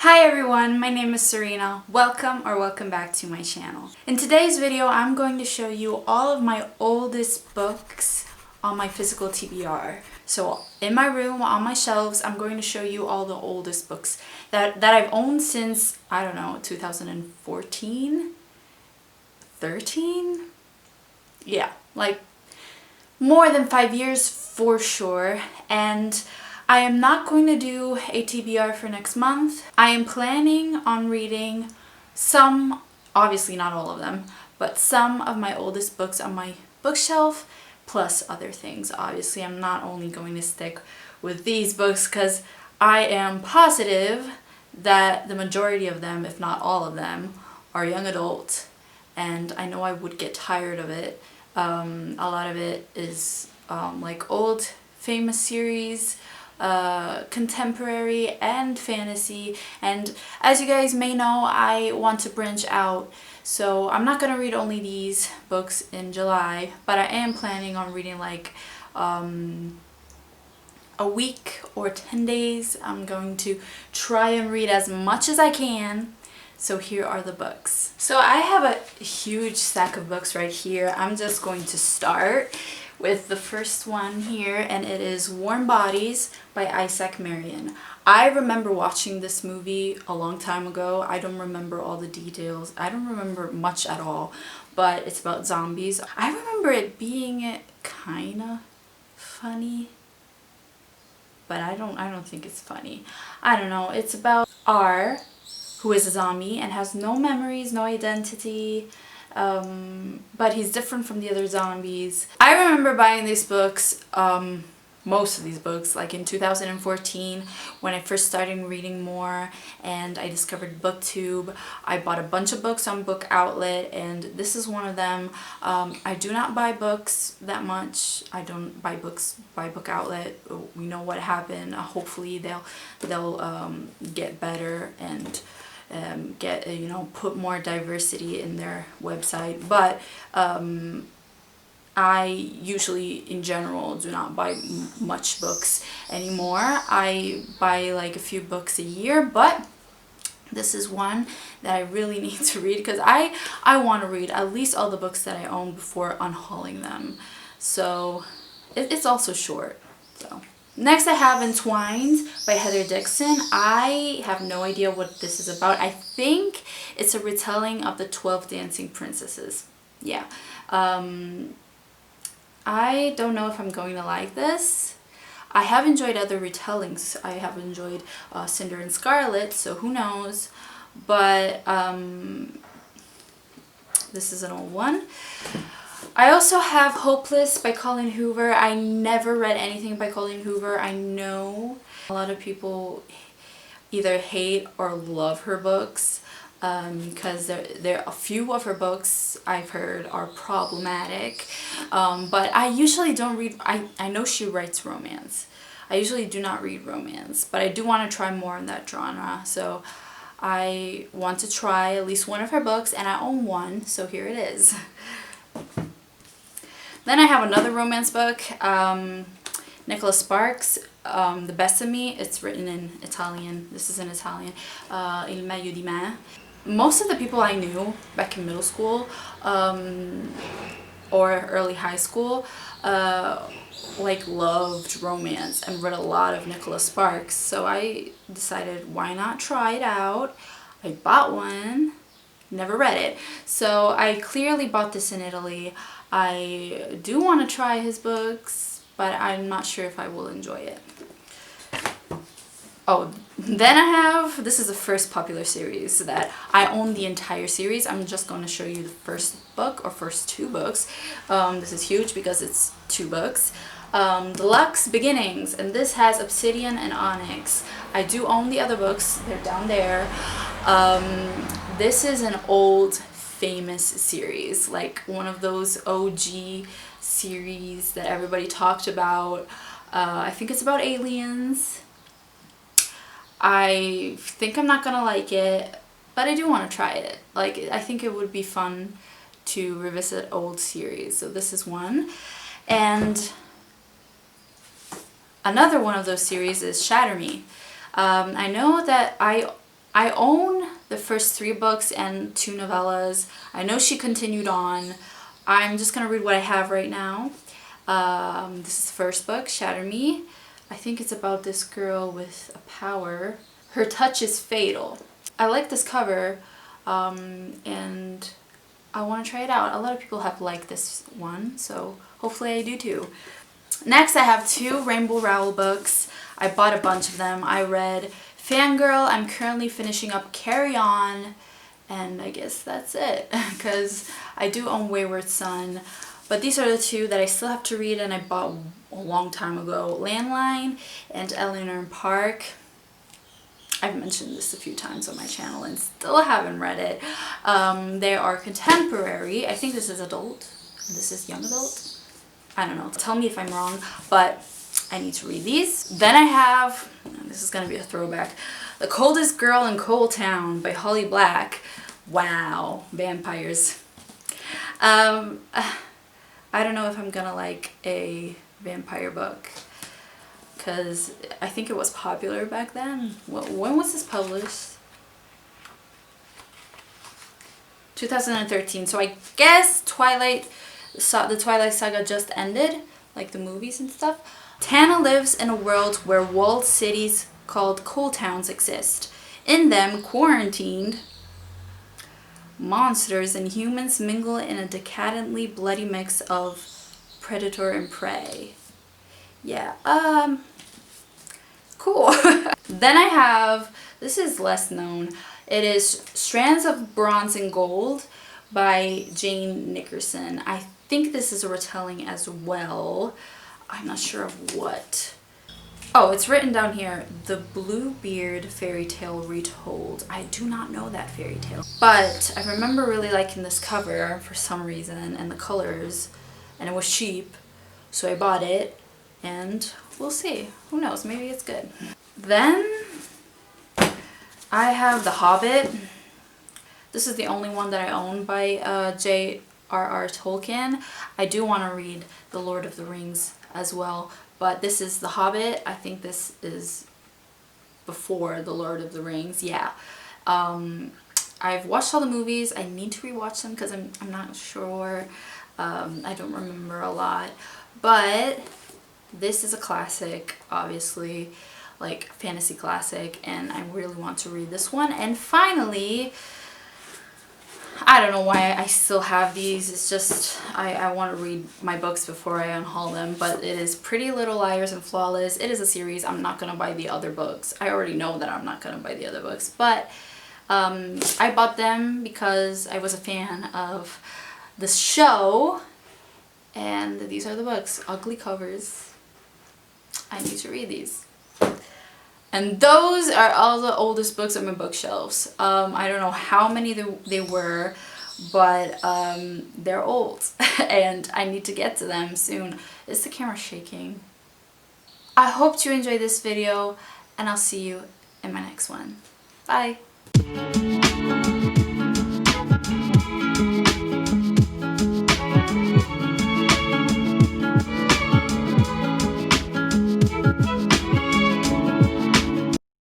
Hi everyone, my name is Serena. Welcome back to my channel. In today's video, I'm going to show you all of my oldest books on my physical TBR. So in my room, on my shelves, I'm going to show you all the oldest books that I've owned since, I don't know, 2014? 13? Yeah, like more than 5 years for sure. And I am not going to do a TBR for next month. I am planning on reading some, obviously not all of them, but some of my oldest books on my bookshelf, plus other things. Obviously, I'm not only going to stick with these books because I am positive that the majority of them, if not all of them, are young adult, and I know I would get tired of it. A lot of it is like old famous series, contemporary and fantasy, and as you guys may know, I want to branch out, so I'm not gonna read only these books in July, but I am planning on reading like a week or 10 days. I'm going to try and read as much as I can. So here are the books. So I have a huge stack of books right here. I'm just going to start with the first one here, and it is Warm Bodies by Isaac Marion. I remember watching this movie a long time ago. I don't remember all the details. I don't remember much at all, but it's about zombies. I remember it being kind of funny, but I don't think it's funny. I don't know. It's about R, who is a zombie and has no memories, no identity, but he's different from the other zombies. I remember buying these books, most of these books, like in 2014 when I first started reading more and I discovered BookTube. I bought a bunch of books on Book Outlet, and this is one of them. I do not buy books that much. I don't buy books by Book Outlet. We know what happened. Hopefully they'll get better and get, you know, put more diversity in their website, but I usually in general do not buy much books anymore. I buy like a few books a year, but this is one that I really need to read because I want to read at least all the books that I own before unhauling them. So it's also short. So next I have Entwined by Heather Dixon. I have no idea what this is about. I think it's a retelling of the 12 Dancing Princesses. Yeah. I don't know if I'm going to like this. I have enjoyed other retellings. I have enjoyed Cinder and Scarlet, so who knows. But this is an old one. I also have Hopeless by Colleen Hoover. I never read anything by Colleen Hoover. I know a lot of people either hate or love her books because there a few of her books I've heard are problematic. But I usually don't read, I know she writes romance. I usually do not read romance, but I do want to try more in that genre. So I want to try at least one of her books, and I own one, so here it is. Then I have another romance book, Nicholas Sparks, The Best of Me. It's written in Italian. This is in Italian. Il meglio di me. Most of the people I knew back in middle school or early high school like loved romance and read a lot of Nicholas Sparks. So I decided, why not try it out? I bought one. Never read it. So I clearly bought this in Italy. I do want to try his books, but I'm not sure if I will enjoy it. Oh, then I have, this is the first popular series that I own the entire series. I'm just going to show you the first book or first two books. This is huge because it's 2 books. Deluxe Beginnings, and this has Obsidian and Onyx. I do own the other books. They're down there. This is an old famous series, like one of those OG series that everybody talked about. I think it's about aliens. I think I'm not gonna like it, but I do want to try it. Like, I think it would be fun to revisit old series. So this is one. And another one of those series is Shatter Me. I know that I I own the first 3 books and 2 novellas. I know she continued on. I'm just gonna read what I have right now. This is the first book, Shatter Me. I think it's about this girl with a power. Her touch is fatal. I like this cover, and I want to try it out. A lot of people have liked this one, so hopefully I do too. Next, I have 2 Rainbow Rowell books. I bought a bunch of them. I read Fangirl. I'm currently finishing up Carry On, and I guess that's it, because I do own Wayward Son. But these are the 2 that I still have to read and I bought a long time ago. Landline and Eleanor Park. I've mentioned this a few times on my channel and still haven't read it. They are contemporary. I think this is adult. This is young adult. I don't know. Tell me if I'm wrong, but I need to read these. Then I have, this is going to be a throwback, The Coldest Girl in Coal Town by Holly Black. Wow. Vampires. I don't know if I'm gonna like a vampire book, because I think it was popular back then. When was this published? 2013. So I guess the Twilight Saga just ended, like the movies and stuff. Tana lives in a world where walled cities called coal towns exist. In them, quarantined, monsters and humans mingle in a decadently bloody mix of predator and prey. Yeah, cool. Then I have, this is less known, it is Strands of Bronze and Gold by Jane Nickerson. I think this is a retelling as well. I'm not sure of what. Oh, it's written down here, The Bluebeard Fairy Tale Retold. I do not know that fairy tale. But I remember really liking this cover for some reason and the colors, and it was cheap, so I bought it, and we'll see. Who knows, maybe it's good. Then I have The Hobbit. This is the only one that I own by J.R.R. Tolkien. I do want to read The Lord of the Rings as well, but this is The Hobbit. I think this is before The Lord of the Rings. Yeah. I've watched all the movies. I need to rewatch them because I'm not sure. I don't remember a lot. But this is a classic, obviously, like fantasy classic, and I really want to read this one. And finally, I don't know why I still have these. It's just I want to read my books before I unhaul them, but it is Pretty Little Liars and Flawless. It is a series. I'm not going to buy the other books. I already know that I'm not going to buy the other books, but I bought them because I was a fan of the show, and these are the books. Ugly covers. I need to read these. And those are all the oldest books on my bookshelves. I don't know how many they were, but they're old and I need to get to them soon. Is the camera shaking? I hope you enjoyed this video, and I'll see you in my next one. Bye!